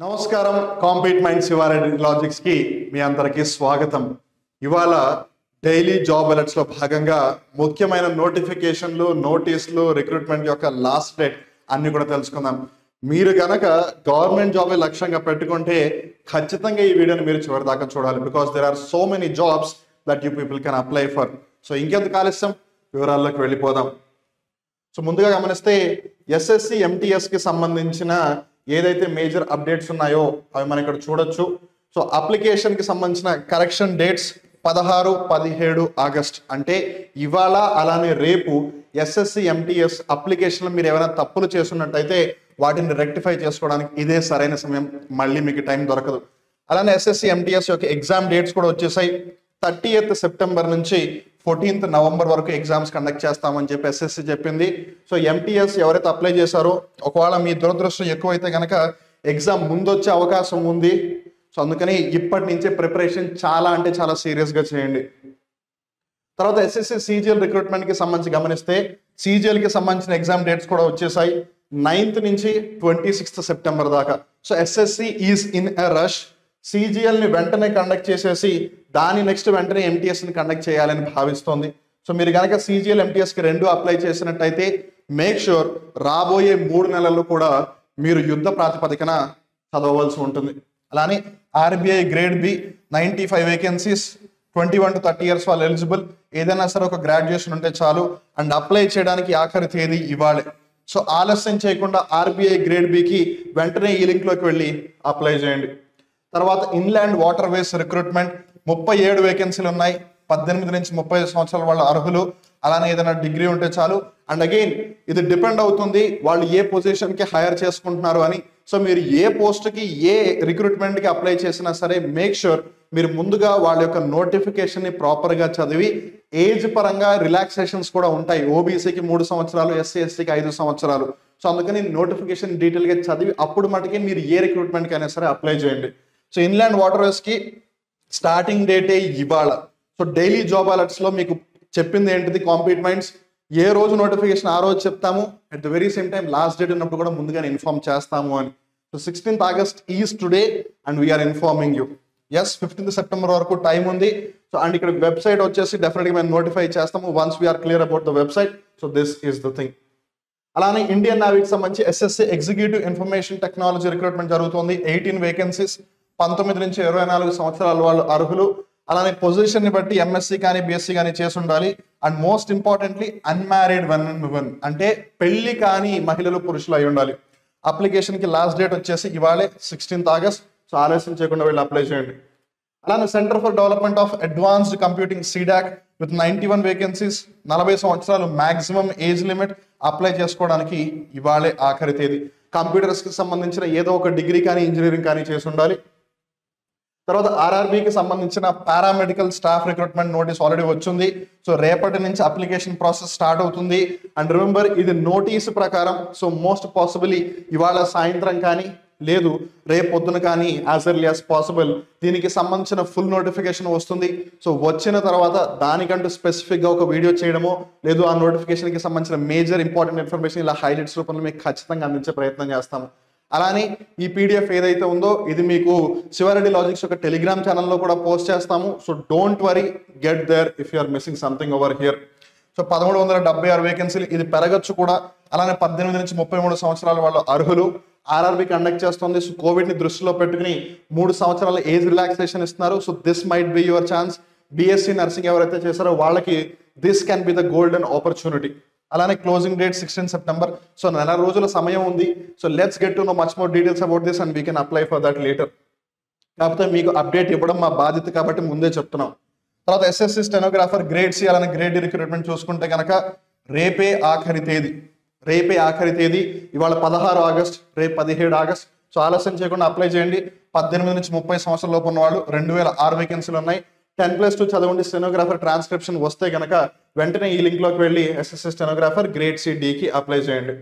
నమస్కారం compete mind Sivareddy logics కి మీ అందరికీ స్వాగతం. ఇవాళ డైలీ జాబ్ అలర్ట్స్ లో భాగంగా ముఖ్యమైన నోటిఫికేషన్లు, నోటీసులు, రిక్రూట్మెంట్ యొక్క లాస్ట్ డేట్ అన్ని కూడా తెలుసుకుందాం. మీరు గనక గవర్నమెంట్ జాబ్ లక్ష్యంగా పెట్టుకుంటే ఖచ్చితంగా ఈ వీడియోని మీరు చివరి దాకా చూడాలి. Because there are so many jobs that you people can apply for. So ఇంకెందుకు ఆలస్యం, వివరాల్లోకి వెళ్ళిపోదాం. సో ముందుగా గమనిస్తే ఎస్ఎస్సి ఎంటీఎస్ కి సంబంధించిన ఏదైతే మేజర్ అప్డేట్స్ ఉన్నాయో అవి మనం ఇక్కడ చూడొచ్చు. సో అప్లికేషన్ కి సంబంధించిన కరెక్షన్ డేట్స్ 16, 17 ఆగస్ట్ అంటే ఇవాళ అలానే రేపు ఎస్ఎస్సి ఎంటీఎస్ అప్లికేషన్లో మీరు ఏమైనా తప్పులు చేస్తున్నట్టయితే వాటిని రెక్టిఫై చేసుకోవడానికి ఇదే సరైన సమయం, మళ్ళీ మీకు టైం దొరకదు. అలానే ఎస్ఎస్సి ఎంటీఎస్ యొక్క ఎగ్జామ్ డేట్స్ కూడా వచ్చేసాయి. 30th సెప్టెంబర్ నుంచి 14th నవంబర్ వరకు ఎగ్జామ్స్ కండక్ట్ చేస్తామని చెప్పి ఎస్ఎస్సి చెప్పింది. సో ఎంటీఎస్ ఎవరైతే అప్లై చేశారో ఒకవేళ మీ దురదృష్టం ఎక్కువైతే కనుక ఎగ్జామ్ ముందు వచ్చే అవకాశం ఉంది. సో అందుకని ఇప్పటి నుంచే ప్రిపరేషన్ చాలా సీరియస్గా చేయండి. తర్వాత ఎస్ఎస్సి సిజిఎల్ రిక్రూట్మెంట్ కి సంబంధించి గమనిస్తే సిజిఎల్ కి సంబంధించిన ఎగ్జామ్ డేట్స్ కూడా వచ్చేసాయి. 9th నుంచి 26th సెప్టెంబర్ దాకా. So SSC is in a rush. CGL ని వెంటనే కండక్ట్ చేసేసి దాని నెక్స్ట్ వెంటనే ఎంటీఎస్ ని కండక్ట్ చేయాలని భావిస్తోంది. సో మీరు కనుక సిజిఎల్ ఎంటీఎస్ కి రెండు అప్లై చేసినట్టయితే మేక్ షూర్ రాబోయే 3 నెలలు కూడా మీరు యుద్ధ ప్రాతిపదికన చదవవలసి ఉంటుంది. అలానే RBI grade B 95 vacancies, 21 to 30 years వాళ్ళు ఎలిజిబుల్. ఏదైనా సరే ఒక గ్రాడ్యుయేషన్ ఉంటే చాలు అండ్ అప్లై చేయడానికి ఆఖరి తేదీ ఇవాళే. సో ఆలస్యం చేయకుండా ఆర్బీఐ గ్రేడ్ బికి వెంటనే ఈ లింక్లోకి వెళ్ళి అప్లై చేయండి. తర్వాత ఇన్లాండ్ వాటర్ వేస్ రిక్రూట్మెంట్ 37 వేకెన్సీలు ఉన్నాయి. 18 నుంచి 30 సంవత్సరాల వాళ్ళ అర్హులు. అలానే ఏదైనా డిగ్రీ ఉంటే చాలు. అండ్ అగైన్ ఇది డిపెండ్ అవుతుంది వాళ్ళు ఏ పొజిషన్కి హైర్ చేసుకుంటున్నారు అని. సో మీరు ఏ పోస్ట్కి ఏ రిక్రూట్మెంట్కి అప్లై చేసినా సరే మేక్ షూర్ మీరు ముందుగా వాళ్ళ యొక్క నోటిఫికేషన్ని ప్రాపర్గా చదివి ఏజ్ పరంగా రిలాక్సేషన్స్ కూడా ఉంటాయి. ఓబీసీకి 3 సంవత్సరాలు, ఎస్సీ ఎస్టీకి 5 సంవత్సరాలు. సో అందుకని నోటిఫికేషన్ డీటెయిల్గా చదివి అప్పుడు మటుకే మీరు ఏ రిక్రూట్మెంట్కి అయినా సరే అప్లై చేయండి. సో ఇన్లాండ్ వాటర్ వేస్కి స్టార్టింగ్ డేటే ఇవాళ. సో డైలీ జాబ్ అలర్ట్స్లో మీకు చెప్పింది ఏంటిది, కాంపీట్ మైండ్స్ ఏ రోజు నోటిఫికేషన్ ఆ రోజు చెప్తాము. At the very same time last date ఉన్నప్పుడు కూడా ముందుగానే ఇన్ఫార్మ్ చేస్తాము అని. So 16th August is today and we're informing you. Yes 15th September వరకు టైం ఉంది. సో అండ్ ఇక్కడ వెబ్సైట్ వచ్చేసి డెఫినెట్గా మేము నోటిఫై చేస్తాము once we're clear about the website. So this is the thing. అలానే ఇండియన్ నేవీకి సంబంధించి SSC executive information technology recruitment జరుగుతుంది. 18 వేకెన్సీస్, 19 నుంచి 24 సంవత్సరాల వాళ్ళు అర్హులు. అలానే పొజిషన్ ని బట్టి ఎంఎస్సి కానీ బీఎస్సీ కానీ చేసి ఉండాలి. And most importantly unmarried men and women అంటే పెళ్లి కానీ మహిళలు, పురుషులు అయి ఉండాలి. అప్లికేషన్ కి లాస్ట్ డేట్ వచ్చేసి ఇవాళే 16th ఆగస్ట్. సో ఆలస్యం చేయకుండా వెళ్ళి అప్లై చేయండి. అలానే centre for development of advanced computing C-DAC with 91 vacancies, 40 సంవత్సరాలు మాక్సిమం ఏజ్ లిమిట్. అప్లై చేసుకోవడానికి ఇవాళే ఆఖరి తేదీ. కంప్యూటర్స్ కి సంబంధించిన ఏదో ఒక డిగ్రీ కానీ ఇంజనీరింగ్ కానీ చేసి ఉండాలి. తర్వాత ఆర్ఆర్బీకి సంబంధించిన paramedical staff recruitment notice already వచ్చింది. సో రేపటి నుంచి అప్లికేషన్ ప్రాసెస్ స్టార్ట్ అవుతుంది. అండ్ రిమెంబర్ ఇది నోటీసు ప్రకారం. సో మోస్ట్ పాసిబుల్లీ ఇవాళ సాయంత్రం కానీ లేదు రేపు పొద్దున కానీ యాజ్ ఎర్లీ యాజ్ పాసిబుల్ దీనికి సంబంధించిన ఫుల్ నోటిఫికేషన్ వస్తుంది. సో వచ్చిన తర్వాత దానికంటూ స్పెసిఫిక్గా ఒక వీడియో చేయడమో లేదు ఆ నోటిఫికేషన్కి సంబంధించిన మేజర్ ఇంపార్టెంట్ ఇన్ఫర్మేషన్ ఇలా హైలైట్స్ రూపంలో మీకు ఖచ్చితంగా అందించే ప్రయత్నం చేస్తాము. అలానే ఈ పీడిఎఫ్ ఏదైతే ఉందో ఇది మీకు శివారెడ్డి లాజిక్స్ యొక్క టెలిగ్రామ్ ఛానల్లో కూడా పోస్ట్ చేస్తాము. So don't worry, get there if you are missing something over here. So 1176 వేకెన్సీలు, ఇది పెరగచ్చు కూడా. అలానే 18 నుంచి 33 సంవత్సరాల వాళ్ళు అర్హులు. ఆర్ఆర్బీ కండక్ట్ చేస్తుంది. సో కోవిడ్ని దృష్టిలో పెట్టుకుని 3 సంవత్సరాల ఏజ్ రిలాక్సేషన్ ఇస్తున్నారు. So this might be your chance. BSc nursing ఎవరైతే చేశారో వాళ్ళకి this can be the golden opportunity. అలానే క్లోజింగ్ డేట్ 16 సెప్టెంబర్. సో 4 రోజుల సమయం ఉంది. So let's get to know much more details about this and we can apply for that later. కాకపోతే మీకు update ఇవ్వడం మా బాధ్యత కాబట్టి ముందే చెప్తున్నాం. తర్వాత ఎస్ఎస్సి స్టెనోగ్రాఫర్ గ్రేడ్ సి అలానే గ్రేడ్ డి రిక్రూట్మెంట్ చూసుకుంటే కనుక రేపే ఆఖరి తేదీ. ఇవాళ 16 ఆగస్ట్, రేపు 17 ఆగస్ట్. సో ఆలస్యం చేయకుండా అప్లై చేయండి. 18 నుంచి 30 సంవత్సరాల లోపు ఉన్న వాళ్ళు 2006 వేకెన్సీలు ఉన్నాయి. 10+2 చదవండి. స్టెనోగ్రాఫర్ ట్రాన్స్క్రిప్షన్ వస్తే కనుక వెంటనే ఈ లింక్లోకి వెళ్ళి ఎస్ఎస్సి స్టెనోగ్రాఫర్ గ్రేడ్ సి డికి అప్లై చేయండి.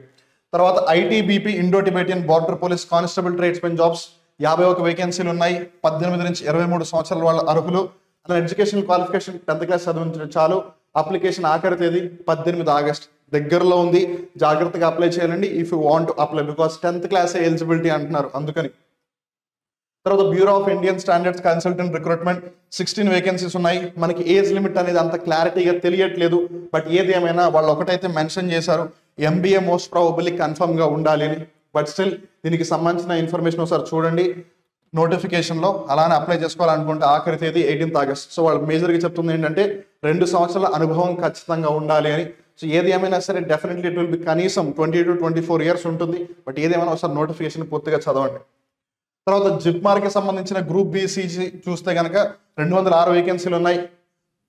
తర్వాత ITBP Indo Tibetan border police constable tradesmen jobs 51 వేకెన్సీలు ఉన్నాయి. 18 నుంచి 23 సంవత్సరాల వాళ్ళ అర్హులు. అలా ఎడ్యుకేషన్ క్వాలిఫికేషన్ 10th క్లాస్ చదివించడం చాలు. అప్లికేషన్ ఆఖరి తేదీ 18 ఆగస్ట్. దగ్గరలో ఉంది, జాగ్రత్తగా అప్లై చేయాలండి if you want to apply. Because 10th class eligibility అంటున్నారు అందుకని. తర్వాత bureau of Indian standards consultant recruitment 16 vacancies ఉన్నాయి. మనకి ఏజ్ లిమిట్ అనేది అంత క్లారిటీగా తెలియట్లేదు. బట్ ఏది ఏమైనా వాళ్ళు ఒకటైతే మెన్షన్ చేశారు, MBA మోస్ట్ ప్రాబబుల్లీ కన్ఫర్మ్ గా ఉండాలి అని. బట్ స్టిల్ దీనికి సంబంధించిన ఇన్ఫర్మేషన్ ఒకసారి చూడండి నోటిఫికేషన్ లో. అలానే అప్లై చేసుకోవాలనుకుంటే ఆఖరి తేదీ 18th ఆగస్ట్. సో వాళ్ళు మేజర్ గా చెప్తుంది ఏంటంటే 2 సంవత్సరాల అనుభవం ఖచ్చితంగా ఉండాలి అని. సో ఏది ఏమైనా సరే డెఫినెట్లీ ఇట్ విల్ బి కనీసం 20 to 24 years ఉంటుంది. బట్ ఏదేమైనా ఒకసారి నోటిఫికేషన్ పూర్తిగా చదవండి. తర్వాత జిప్మార్కి సంబంధించిన గ్రూప్ BCG చూస్తే కనుక 206 వేకెన్సీలు ఉన్నాయి.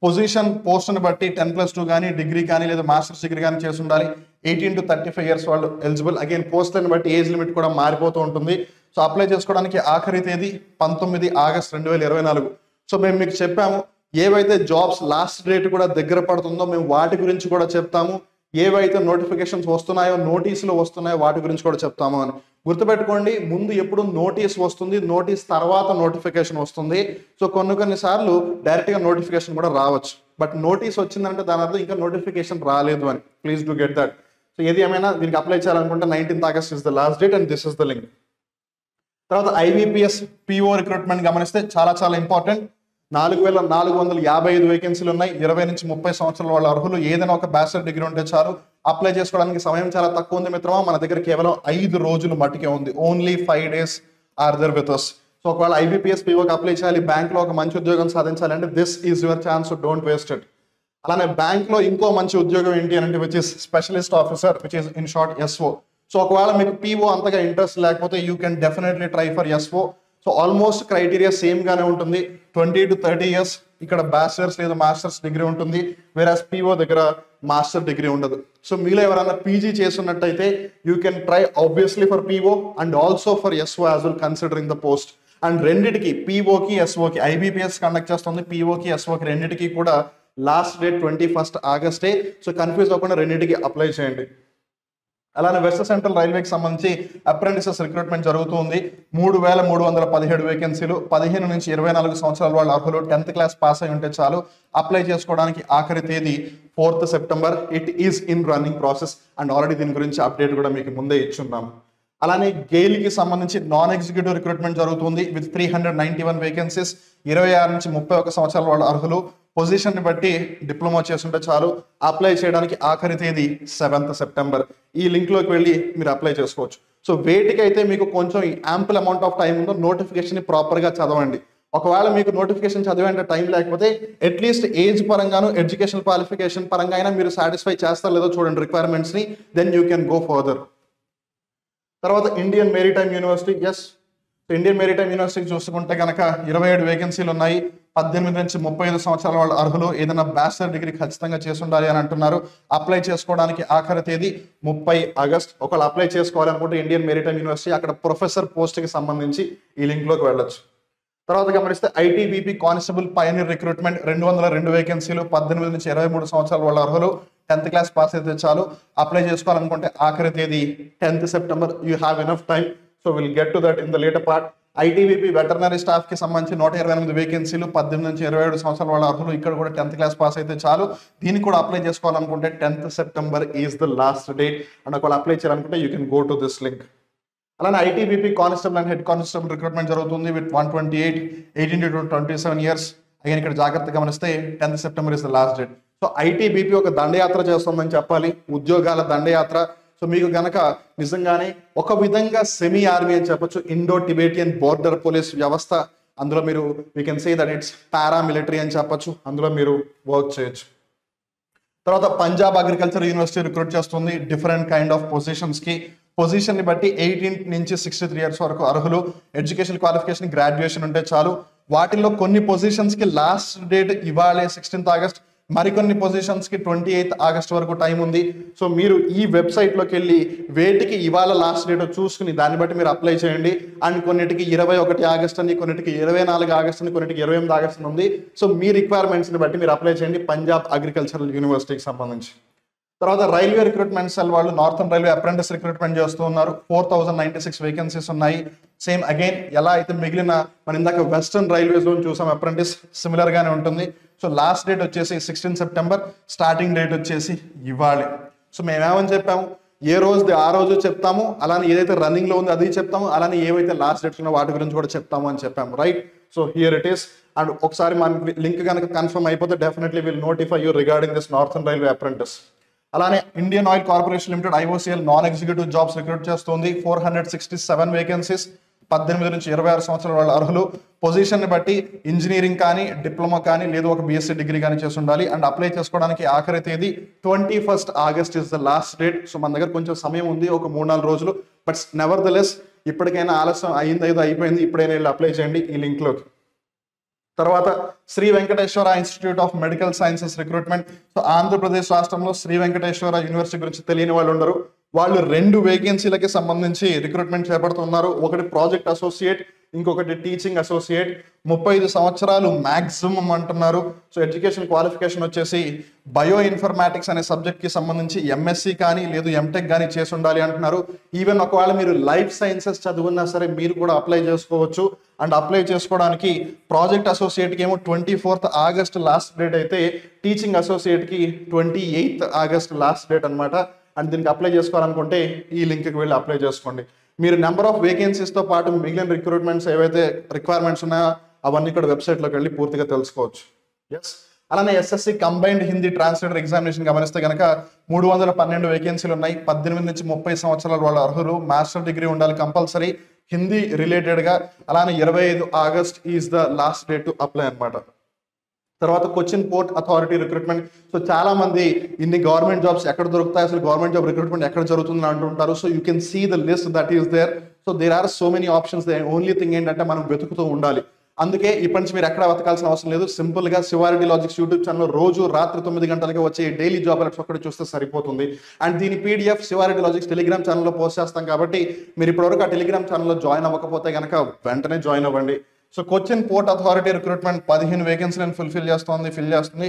పొజిషన్ పోస్ట్ని బట్టి 10+2 కానీ డిగ్రీ కానీ లేదా మాస్టర్స్ డిగ్రీ కానీ చేసి ఉండాలి. 18 to 35 years వాళ్ళు ఎలిజిబుల్. అగైన్ పోస్ట్ని బట్టి ఏజ్ లిమిట్ కూడా మారిపోతూ ఉంటుంది. సో అప్లై చేసుకోవడానికి ఆఖరి తేదీ 19 ఆగస్ట్ 2024. సో మేము మీకు చెప్పాము ఏవైతే జాబ్స్ లాస్ట్ డేట్ కూడా దగ్గర పడుతుందో మేము వాటి గురించి కూడా చెప్తాము. ఏవైతే నోటిఫికేషన్స్ వస్తున్నాయో నోటీసులు వస్తున్నాయో వాటి గురించి కూడా చెప్తాము అని. గుర్తుపెట్టుకోండి, ముందు ఎప్పుడు నోటీస్ వస్తుంది, నోటీస్ తర్వాత నోటిఫికేషన్ వస్తుంది. సో కొన్నిసార్లు డైరెక్ట్గా నోటిఫికేషన్ కూడా రావచ్చు. బట్ నోటీస్ వచ్చిందంటే దాని అర్థం ఇంకా నోటిఫికేషన్ రాలేదు అని. Please do get that. So ఏది ఏమైనా దీనికి అప్లై చేయాలనుకుంటే 19th August is the last date and this is the link. తర్వాత IBPS PO రిక్రూట్మెంట్ గమనిస్తే చాలా చాలా ఇంపార్టెంట్. 4455 వేకెన్సీలు ఉన్నాయి. 20 నుంచి 30 సంవత్సరాల వాళ్ళ అర్హులు. ఏదైనా ఒక బ్యాచిలర్ డిగ్రీ ఉంటే చాలు. అప్లై చేసుకోవడానికి సమయం చాలా తక్కువ ఉంది మిత్రమా. మన దగ్గర కేవలం 5 రోజులు మట్టుకే ఉంది. Only 5 days are there with us. So ఒకవేళ IBPS POకి అప్లై చేయాలి, బ్యాంక్లో ఒక మంచి ఉద్యోగం సాధించాలి అంటే this is your chance, don't waste it. అలానే బ్యాంక్లో ఇంకో మంచి ఉద్యోగం ఏంటి అంటే which is specialist officer, which is in short SO. So ఒకవేళ మీకు PO అంతగా ఇంట్రెస్ట్ లేకపోతే you can definitely try for SO. So almost criteria same గానే ఉంటుంది. 20 to 30 years ఇక్కడ బ్యాచిలర్స్ లేదా మాస్టర్స్ డిగ్రీ ఉంటుంది. వేరాస్ PO దగ్గర మాస్టర్ డిగ్రీ ఉండదు. సో మీలో ఎవరైనా PG చేస్తున్నట్టయితే you can try obviously for PO and also for SO as well considering the post. And రెండిటికి POకి SOకి IBPS కండక్ట్ చేస్తుంది. POకి SOకి రెండిటికి కూడా లాస్ట్ డేట్ 21st ఆగస్టే. సో కన్ఫ్యూజ్ అవ్వకుండా రెండింటికి అప్లై చేయండి. అలానే వెస్ట్ సెంట్రల్ రైల్వేకి సంబంధించి అప్రెంటిసెస్ రిక్రూట్మెంట్ జరుగుతుంది. 3317 వేకెన్సీలు. 15 నుంచి 24 సంవత్సరాల వాళ్ళ అర్హులు 10th క్లాస్ పాస్ అయి ఉంటే చాలు. అప్లై చేసుకోవడానికి ఆఖరి తేదీ 4th September. It is in running process and already దీని గురించి అప్డేట్ కూడా మీకు ముందే ఇచ్చున్నాము. అలానే గెయిల్కి సంబంధించి నాన్ ఎగ్జిక్యూటివ్ రిక్రూట్మెంట్ జరుగుతుంది విత్ 391 వేకెన్సీస్. 26 నుంచి 31 సంవత్సరాల వాళ్ళ అర్హులు. పొజిషన్ని బట్టి డిప్లొమా చేస్తుంటే చాలు. అప్లై చేయడానికి ఆఖరి తేదీ 7th సెప్టెంబర్. ఈ లింక్లోకి వెళ్ళి మీరు అప్లై చేసుకోవచ్చు. సో వేటికైతే మీకు కొంచెం యాంపుల్ అమౌంట్ ఆఫ్ టైం ఉందో నోటిఫికేషన్ ప్రాపర్గా చదవండి. ఒకవేళ మీకు నోటిఫికేషన్ చదివేంటే టైం లేకపోతే అట్లీస్ట్ ఏజ్ పరంగాను ఎడ్యుకేషన్ క్వాలిఫికేషన్ పరంగా అయినా మీరు సాటిస్ఫై చేస్తారో లేదో చూడండి రిక్వైర్మెంట్స్ని. Then you can go further. తర్వాత Indian maritime university. Indian maritime university చూసుకుంటే కనుక 27 వేకెన్సీలు ఉన్నాయి. 18 నుంచి 35 సంవత్సరాల వాళ్ళ అర్హులు. ఏదైనా బ్యాచిలర్ డిగ్రీ ఖచ్చితంగా చేసి ఉండాలి అని అంటున్నారు. అప్లై చేసుకోవడానికి ఆఖరి తేదీ 30 ఆగస్ట్. ఒకవేళ అప్లై చేసుకోవాలనుకుంటే ఇండియన్ మెరిటైమ్ యూనివర్సిటీ అక్కడ ప్రొఫెసర్ పోస్ట్కి సంబంధించి ఈ లింక్లోకి వెళ్ళొచ్చు. తర్వాత గమనిస్తే ITBP కానిస్టేబుల్ పయనీర్ రిక్రూట్మెంట్ 202 వేకెన్సీలు. 18 నుంచి 23 సంవత్సరాల వాళ్ళ అర్హులు. 10th క్లాస్ పాస్ అయితే చాలు. అప్లై చేసుకోవాలనుకుంటే ఆఖరి తేదీ 10th September. You have enough time. So will get to that in the later part. ITBP veterinary staff కి సంబంధించి 128 వేకెన్సీలు. 18 నుంచి 27 సంవత్సరాల వాళ్ళ అర్హులు. ఇక్కడ కూడా 10th క్లాస్ పాస్ అయితే చాలు. దీనికి కూడా అప్లై చేసుకోవాలనుకుంటే 10th September is the last date. And ఒకవేళ అప్లై చేయాలనుకుంటే you can go to this link. అలానే ITBP constable and head constable recruitment జరుగుతుంది విత్ 128, 18 to 27 years. అగైన్ ఇక్కడ జాగ్రత్తగా గమనిస్తే 10th September is the last date. So ITBP ఒక దండయాత్ర చేస్తుందని చెప్పాలి, ఉద్యోగాల దండయాత్ర. సో మీకు గనక నిజంగానే ఒక విధంగా సెమీ ఆర్మీ అని చెప్పొచ్చు, ఇండో టిబేటియన్ బోర్డర్ పోలీస్ వ్యవస్థ. అందులో మీరు we can say that it's paramilitary అని చెప్పొచ్చు. అందులో మీరు వర్క్ చేయొచ్చు. తర్వాత పంజాబ్ అగ్రికల్చర్ యూనివర్సిటీ రిక్రూట్ చేస్తుంది డిఫరెంట్ కైండ్ ఆఫ్ పొజిషన్స్కి. పొజిషన్ని బట్టి 18 నుంచి 63 years వరకు అర్హులు. ఎడ్యుకేషన్ క్వాలిఫికేషన్ గ్రాడ్యుయేషన్ ఉంటే చాలు. వాటిల్లో కొన్ని పొజిషన్స్కి లాస్ట్ డేట్ ఇవాళే 16th ఆగస్ట్. మరికొన్ని పొజిషన్స్కి 28th ఆగస్ట్ వరకు టైం ఉంది. సో మీరు ఈ వెబ్సైట్లోకి వెళ్ళి వేటికి ఇవాళ లాస్ట్ డేట్ చూసుకుని దాన్ని బట్టి మీరు అప్లై చేయండి. అండ్ కొన్నిటికి 21 ఆగస్ట్ అని, కొన్నిటికి 24 ఆగస్ట్ అని, కొన్నిటికి 28 ఆగస్ట్ ఉంది. సో మీ రిక్వైర్మెంట్స్ని బట్టి మీరు అప్లై చేయండి పంజాబ్ అగ్రికల్చరల్ యూనివర్సిటీకి సంబంధించి. తర్వాత రైల్వే రిక్రూట్మెంట్ సెల్ వాళ్ళు నార్థన్ రైల్వే అప్రెంటిస్ రిక్రూట్మెంట్ చేస్తూ ఉన్నారు. 4096 వేకెన్సీస్ ఉన్నాయి. సేమ్ అగైన్ ఎలా అయితే మిగిలిన మన ఇందాక వెస్టర్న్ రైల్వే జోన్ చూసాం అప్రెంటిస్, సిమిలర్ గానే ఉంటుంది. సో లాస్ట్ డేట్ వచ్చేసి 16 సెప్టెంబర్, స్టార్టింగ్ డేట్ వచ్చేసి ఇవ్వాలి. సో మేమేమని చెప్పాము, ఏ రోజుది ఆ రోజు చెప్తాము, అలానే ఏదైతే రన్నింగ్ లో ఉందో అది చెప్తాము, అలానే ఏవైతే లాస్ట్ డేట్స్ ఉన్నాయో వాటి గురించి కూడా చెప్తాము అని చెప్పాము, right? So here it is. And ఒకసారి మన లింక్ కనుక కన్ఫర్మ్ అయిపోతే definitely will notify you regarding this northern railway apprentice. అలానే Indian oil corporation limited IOCL non executive jobs recruit చేస్తుంది. 467 వేకెన్సీస్, 18 నుంచి 26 సంవత్సరాల వాళ్ళ అర్హులు. పొజిషన్ ని బట్టి ఇంజనీరింగ్ కానీ, డిప్లొమా కానీ, లేదు ఒక BSc డిగ్రీ కానీ చేసి ఉండాలి. అండ్ అప్లై చేసుకోవడానికి ఆఖరి తేదీ 21 August is the last date. So మన దగ్గర కొంచెం సమయం ఉంది, ఒక 3-4 రోజులు. బట్ నెవర్ ద లెస్ ఇప్పటికైనా ఆలస్యం అయిపోయింది, ఇప్పుడైనా వెళ్ళి అప్లై చేయండి ఈ లింక్ లోకి. తర్వాత Shri Venkateswara institute of medical sciences recruitment. So Andhra Pradesh రాష్ట్రంలో శ్రీ వెంకటేశ్వర యూనివర్సిటీ గురించి తెలియని వాళ్ళు ఉండరు. వాళ్ళు 2 వేకెన్సీలకి సంబంధించి రిక్రూట్మెంట్ చేపడుతున్నారు. ఒకటి ప్రాజెక్ట్ అసోసియేట్, ఇంకొకటి టీచింగ్ అసోసియేట్. 35 సంవత్సరాలు మ్యాక్సిమం అంటున్నారు. సో ఎడ్యుకేషన్ క్వాలిఫికేషన్ వచ్చేసి బయో ఇన్ఫర్మాటిక్స్ అనే సబ్జెక్ట్ కి సంబంధించి MSc కానీ లేదు MTech కానీ చేసి ఉండాలి అంటున్నారు. ఈవెన్ ఒకవేళ మీరు లైఫ్ సైన్సెస్ చదువున్నా సరే మీరు కూడా అప్లై చేసుకోవచ్చు. అండ్ అప్లై చేసుకోవడానికి ప్రాజెక్ట్ అసోసియేట్కి ఏమో 24 ఆగస్ట్ లాస్ట్ డేట్ అయితే, టీచింగ్ అసోసియేట్కి 28 ఆగస్ట్ లాస్ట్ డేట్ అనమాట. అండ్ దీనికి అప్లై చేసుకోవాలనుకుంటే ఈ లింక్కి వెళ్ళి అప్లై చేసుకోండి. మీరు నెంబర్ ఆఫ్ వేకెన్సీస్తో పాటు మిగిలిన రిక్రూట్మెంట్స్ ఏవైతే రిక్వైర్మెంట్స్ ఉన్నాయో అవన్నీ కూడా వెబ్సైట్లోకి వెళ్ళి పూర్తిగా తెలుసుకోవచ్చు. ఎస్. అలానే SSC combined Hindi translator examination గమనిస్తే కనుక 312 వేకెన్సీలు ఉన్నాయి. 18 నుంచి 30 సంవత్సరాల వాళ్ళ అర్హులు. మాస్టర్ డిగ్రీ ఉండాలి కంపల్సరీ హిందీ రిలేటెడ్ గా. అలానే 25 August is the last date to apply అనమాట. తర్వాత Cochin port authority recruitment. So చాలా మంది ఇన్ని గవర్నమెంట్ జాబ్స్ ఎక్కడ దొరుకుతాయి, అసలు గవర్నమెంట్ జాబ్ రిక్రూట్మెంట్ ఎక్కడ జరుగుతుంది అంటుంటారు. So you can see the list that is there. So there are so many options. Only thing ఏంటంటే మనం వెతుకుతూ ఉండాలి. అందుకే ఇప్పటి నుంచి మీరు ఎక్కడ వెతకాల్సిన అవసరం లేదు. సింపుల్ గా శివారెడ్డి లాజిక్స్ యూట్యూబ్ ఛానల్ రోజు రాత్రి 9 గంటలకి వచ్చే డైలీ జాబ్ అలర్ట్స్ ఒక్కటి చూస్తే సరిపోతుంది. అండ్ దీని PDF శివారెడ్డి లాజిక్స్ టెలిగ్రామ్ ఛానల్లో పోస్ట్ చేస్తాం కాబట్టి మీరు ఇప్పటివరకు ఆ టెలిగ్రామ్ ఛానల్లో జాయిన్ అవ్వకపోతే కనుక వెంటనే జాయిన్ అవ్వండి. So Cochin port authority recruitment 15 వేకెన్సీలను ఫిల్ చేస్తుంది.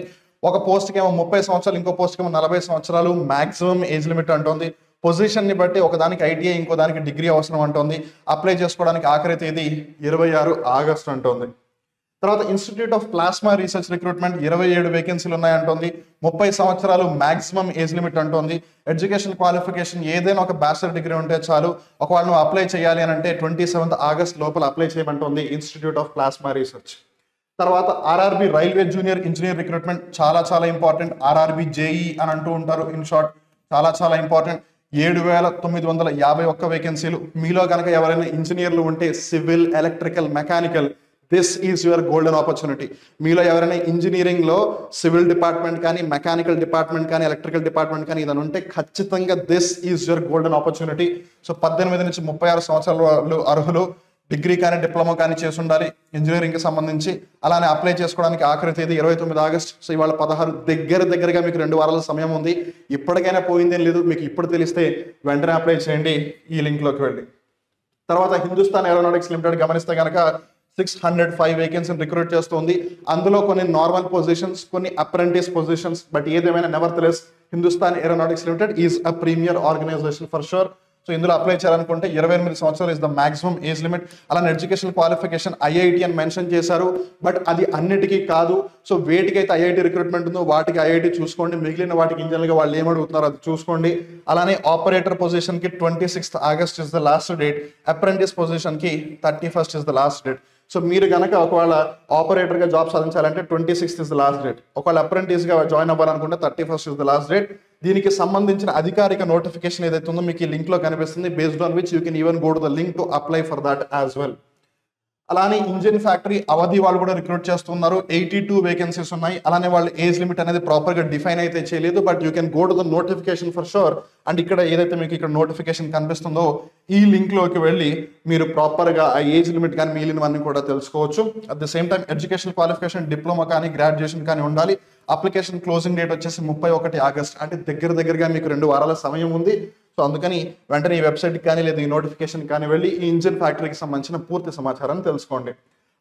ఒక పోస్ట్కి ఏమో 30 సంవత్సరాలు, ఇంకో పోస్ట్కి ఏమో 40 సంవత్సరాలు మాక్సిమం ఏజ్ లిమిట్ అంటుంది. పొజిషన్ ని బట్టి ఒకదానికి ITI, ఇంకో దానికి డిగ్రీ అవసరం అంటుంది. అప్లై చేసుకోవడానికి ఆఖరి తేదీ 26 ఆగస్ట్ అంటుంది. తర్వాత institute of plasma research recruitment 27 వేకెన్సీలు ఉన్నాయంటుంది. 30 సంవత్సరాలు మాక్సిమం ఏజ్ లిమిట్ అంటుంది. ఎడ్యుకేషన్ క్వాలిఫికేషన్ ఏదైనా ఒక బ్యాచిలర్ డిగ్రీ ఉంటే చాలు. ఒకవేళ నువ్వు అప్లై చేయాలి అని అంటే 27 ఆగస్ట్ లోపల అప్లై చేయమంటుంది ఇన్స్టిట్యూట్ ఆఫ్ ప్లాస్మా రీసెర్చ్. తర్వాత RRB railway junior engineer recruitment చాలా ఇంపార్టెంట్. RRB JE అని అంటూ ఉంటారు. ఇన్ షార్ట్ చాలా ఇంపార్టెంట్. 7,951 వేకెన్సీలు. మీలో కనుక ఎవరైనా ఇంజనీర్లు ఉంటే civil, electrical, mechanical, this is your golden opportunity. మీలో ఎవరైనా ఇంజనీరింగ్ లో సివిల్ డిపార్ట్మెంట్ కానీ, మెకానికల్ డిపార్ట్మెంట్ కానీ, ఎలక్ట్రికల్ డిపార్ట్మెంట్ కానీ ఇదని ఉంటే ఖచ్చితంగా this is your golden opportunity. So 18 నుంచి 36 సంవత్సరాల వాళ్ళు అర్హులు. డిగ్రీ కానీ, డిప్లొమా కానీ చేసి ఉండాలి ఇంజనీరింగ్ కి సంబంధించి. అలానే అప్లై చేసుకోవడానికి ఆఖరి తేదీ 29 ఆగస్ట్. సో ఇవాళ 16. దగ్గరగా మీకు 2 వారాల సమయం ఉంది. ఇప్పటికైనా పోయిందేం లేదు. మీకు ఇప్పుడు తెలిస్తే వెంటనే అప్లై చేయండి ఈ లింక్ లోకి వెళ్ళి. తర్వాత హిందుస్థాన్ ఏరోనాటిక్స్ లిమిటెడ్ గమనిస్తే కనుక 605 వేకెన్సీని రిక్రూట్ చేస్తుంది. అందులో కొన్ని నార్మల్ పొజిషన్స్, కొన్ని అప్రెంటిస్ పొజిషన్స్. బట్ ఏదేమైనా nevertheless Hindustan aeronautics limited is a premier organisation for sure. So ఇందులో అప్లై చేయాలనుకుంటే 28 సంవత్సరాలు is the maximum age limit. అలానే ఎడ్యుకేషన్ క్వాలిఫికేషన్ IIT అని మెన్షన్ చేశారు. బట్ అది అన్నిటికీ కాదు. సో వేటికైతే IIT రిక్రూట్మెంట్ ఉందో వాటికి IIT చూసుకోండి. మిగిలిన వాటికి ఇంజనీర్గా వాళ్ళు ఏమడుగుతున్నారో అది చూసుకోండి. అలానే ఆపరేటర్ పొజిషన్ కి 26 August is the last date. Apprentice position కి 31 is the last date. So మీరు కనుక ఒకవేళ ఆపరేటర్ గా జాబ్ సాధించాలంటే 26 ఇస్ ద లాస్ట్ డేట్. ఒకవేళ అప్రెంటిస్ గా జాయిన్ అవ్వాలనుకుంటే 31 ఇస్ ద లాస్ట్ డేట్. దీనికి సంబంధించిన అధికారిక నోటిఫికేషన్ ఏదైతే ఉందో మీకు ఈ లింక్ లో కనిపిస్తుంది. Based on which you can even go to the link to apply for that as well. అలానే ఇంజిన్ ఫ్యాక్టరీ అవధి వాళ్ళు కూడా రిక్రూట్ చేస్తున్నారు. 82 వేకెన్సీస్ ఉన్నాయి. అలానే వాళ్ళు ఏజ్ లిమిట్ అనేది ప్రాపర్ గా డిఫైన్ అయితే చేయలేదు. But you can go to the notification for sure. And ఇక్కడ ఏదైతే మీకు ఇక్కడ నోటిఫికేషన్ కనిపిస్తుందో ఈ లింక్ లోకి వెళ్ళి మీరు ప్రాపర్ గా ఆ ఏజ్ లిమిట్ కానీ మిగిలినవన్నీ కూడా తెలుసుకోవచ్చు. At the same time education qualification diploma కానీ, గ్రాడ్యుయేషన్ కానీ ఉండాలి. అప్లికేషన్ క్లోజింగ్ డేట్ వచ్చేసి 31 ఆగస్ట్. అంటే దగ్గరగా మీకు 2 వారాల సమయం ఉంది. సో అందుకని వెంటనే ఈ వెబ్సైట్కి కానీ లేదా ఈ నోటిఫికేషన్ కానీ వెళ్ళి ఈ ఇంజిన్ ఫ్యాక్టరీకి సంబంధించిన పూర్తి సమాచారాన్ని తెలుసుకోండి.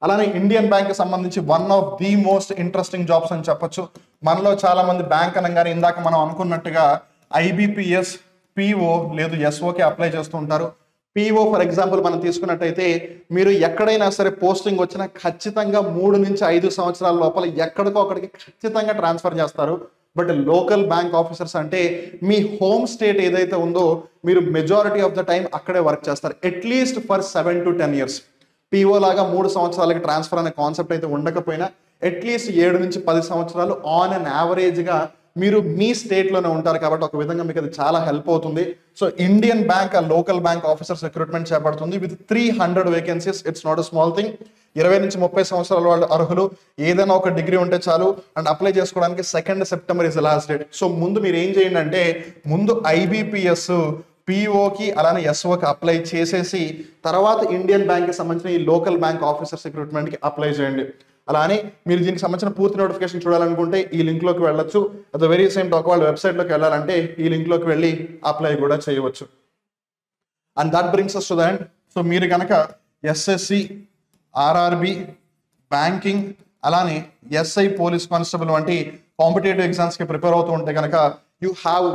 అలానే ఇండియన్ బ్యాంక్ కి సంబంధించి one of the most interesting jobs అని చెప్పొచ్చు. మనలో చాలా మంది బ్యాంక్ అనగానే ఇందాక మనం అనుకున్నట్టుగా IBPS, PO లేదు SOకి అప్లై చేస్తూ ఉంటారు. PO ఫర్ ఎగ్జాంపుల్ మనం తీసుకున్నట్టయితే మీరు ఎక్కడైనా సరే పోస్టింగ్ వచ్చినా ఖచ్చితంగా 3 నుంచి 5 సంవత్సరాల లోపల ఎక్కడికో అక్కడికి ఖచ్చితంగా ట్రాన్స్ఫర్ చేస్తారు. బట్ లోకల్ బ్యాంక్ ఆఫీసర్స్ అంటే మీ హోమ్ స్టేట్ ఏదైతే ఉందో మీరు మెజారిటీ ఆఫ్ ద టైం అక్కడే వర్క్ చేస్తారు, at least for 7 to 10 years. PO లాగా 3 సంవత్సరాలకి ట్రాన్స్ఫర్ అనే కాన్సెప్ట్ అయితే ఉండకపోయినా అట్లీస్ట్ 7 నుంచి 10 సంవత్సరాలు ఆన్ అన్ యావరేజ్గా మీరు మీ స్టేట్లోనే ఉంటారు కాబట్టి ఒక విధంగా మీకు అది చాలా హెల్ప్ అవుతుంది. So Indian bank local bank officers recruitment చేపడుతుంది with 300 vacancies. It's not a small thing. 20 నుంచి 30 సంవత్సరాల వాళ్ళు అర్హులు, ఏదైనా ఒక డిగ్రీ ఉంటే చాలు. అండ్ అప్లై చేసుకోవడానికి 2 September is the last date. So ముందు మీరు ఏం చేయండి అంటే ముందు ఐబిపిఎస్ పిఓకి అలానే ఎస్ఓకి అప్లై చేసేసి తర్వాత ఇండియన్ బ్యాంక్కి సంబంధించిన ఈ లోకల్ బ్యాంక్ ఆఫీసర్స్ రిక్రూట్మెంట్కి అప్లై చేయండి. అలానే మీరు దీనికి సంబంధించిన పూర్తి నోటిఫికేషన్ చూడాలనుకుంటే ఈ లింక్లోకి వెళ్ళొచ్చు. At the very same talk వాళ్ళ వెబ్సైట్లోకి వెళ్ళాలంటే ఈ లింక్లోకి వెళ్ళి అప్లై కూడా చేయవచ్చు. And that brings us to the end. So మీరు కనుక ఎస్ఎస్సి, ఆర్ఆర్బి, బ్యాంకింగ్ అలానే ఎస్ఐ, పోలీస్ కానిస్టేబుల్ వంటి కాంపిటేటివ్ ఎగ్జామ్స్కి ప్రిపేర్ అవుతూ ఉంటే కనుక you have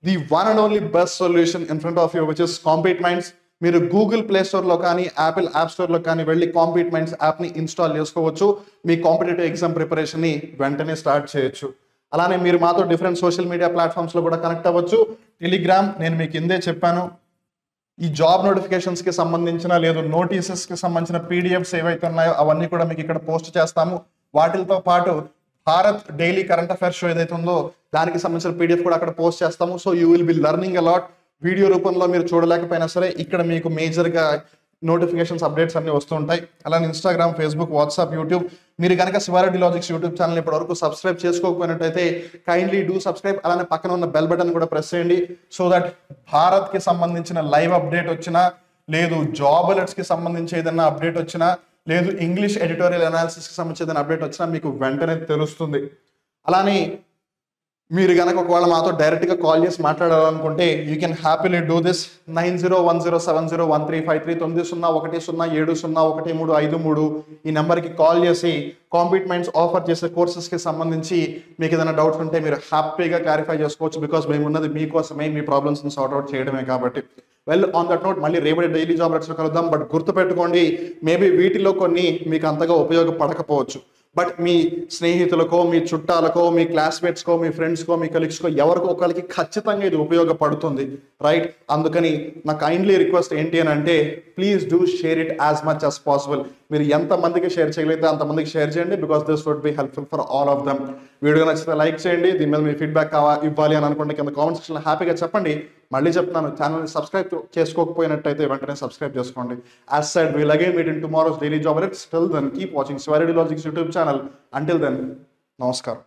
the one and only best solution in front of you which is compete minds. మీరు Google play స్టోర్లో కానీ యాపిల్ యాప్ స్టోర్లో కానీ వెళ్ళి కాంపీట్ మైండ్స్ యాప్ని ఇన్స్టాల్ చేసుకోవచ్చు. మీ కాంపిటేటివ్ ఎగ్జామ్ ప్రిపరేషన్ని వెంటనే స్టార్ట్ చేయొచ్చు. అలానే మీరు మాతో డిఫరెంట్ సోషల్ మీడియా ప్లాట్ఫామ్స్లో కూడా కనెక్ట్ అవ్వచ్చు. టెలిగ్రామ్ నేను మీకు కిందే చెప్పాను. ఈ జాబ్ నోటిఫికేషన్స్కి సంబంధించిన లేదు నోటీసెస్కి సంబంధించిన పీడిఎఫ్స్ ఏవైతే ఉన్నాయో అవన్నీ కూడా మీకు ఇక్కడ పోస్ట్ చేస్తాము. వాటితో పాటు Bharat daily current affairs show ఏదైతే ఉందో దానికి సంబంధించిన పీడిఎఫ్ కూడా అక్కడ పోస్ట్ చేస్తాము. So you will be learning a lot. Video రూపంలో మీరు చూడలేకపోయినా సరే ఇక్కడ మీకు మేజర్గా నోటిఫికేషన్స్ అప్డేట్స్ అన్ని వస్తూ ఉంటాయి. అలానే ఇన్స్టాగ్రామ్, ఫేస్బుక్, వాట్సాప్, యూట్యూబ్. మీరు కనుక శివారెడ్డి లాజిక్స్ యూట్యూబ్ ఛానల్ ఇప్పటివరకు సబ్స్క్రైబ్ చేసుకోకపోయినట్టయితే కైండ్లీ డూ సబ్స్క్రైబ్. అలానే పక్కన ఉన్న బెల్ బటన్ కూడా ప్రెస్ చేయండి. సో దట్ భారత్కి సంబంధించిన లైవ్ అప్డేట్ వచ్చినా లేదు జాబ్ అలర్ట్స్కి సంబంధించి ఏదైనా అప్డేట్ వచ్చినా లేదు ఇంగ్లీష్ ఎడిటోరియల్ అనాలిసిస్కి సంబంధించి ఏదైనా అప్డేట్ వచ్చినా మీకు వెంటనే తెలుస్తుంది. అలానే మీరు కనుక ఒకవేళ మాతో డైరెక్ట్గా కాల్ చేసి మాట్లాడాలనుకుంటే you can happily do this. 9010701353 9010701353 ఈ నెంబర్కి కాల్ చేసి కాంపీట్ మైండ్స్ ఆఫర్ చేసే కోర్సెస్కి సంబంధించి మీకు ఏదైనా డౌట్స్ ఉంటే మీరు హ్యాపీగా క్లారిఫై చేసుకోవచ్చు. బికాస్ మేము ఉన్నది మీకోసమే, మీ ప్రాబ్లమ్స్ని సార్ట్అవుట్ చేయడమే కాబట్టి. వెల్, ఆన్ దట్ నోట్ మళ్ళీ రేపటి డైలీ జాబ్ అలర్ట్స్లో కలుద్దాం. బట్ గుర్తుపెట్టుకోండి, మేబీ వీటిలో కొన్ని మీకు అంతగా ఉపయోగపడకపోవచ్చు. బట్ మీ స్నేహితులకో, మీ చుట్టాలకో, మీ క్లాస్మేట్స్కో, మీ ఫ్రెండ్స్కో, మీ కలీగ్స్కో ఎవరికో ఒకరికి ఖచ్చితంగా ఇది ఉపయోగపడుతుంది, రైట్? అందుకని నా కైండ్లీ రిక్వెస్ట్ ఏంటి అని అంటే please do share it as much as possible. మీరు ఎంతమందికి షేర్ చేయగలిగితే అంతమందికి షేర్ చేయండి. Because this would be helpful for all of them. Video నచ్చితే లైక్ చేయండి. దీని మీద మీ ఫీడ్బ్యాక్ ఇవ్వాలి అని అనుకుంటే కింద కామెంట్ సెక్షన్లో హ్యాపీగా చెప్పండి. మళ్ళీ చెప్తున్నాను, ఛానల్ని సబ్స్క్రైబ్ చేసుకోకపోయినట్టయితే వెంటనే సబ్స్క్రైబ్ చేసుకోండి. As said, we'll again meet in tomorrow's daily job alerts. Till then, keep watching Shivareddy Logics YouTube channel. Until then, namaskaram.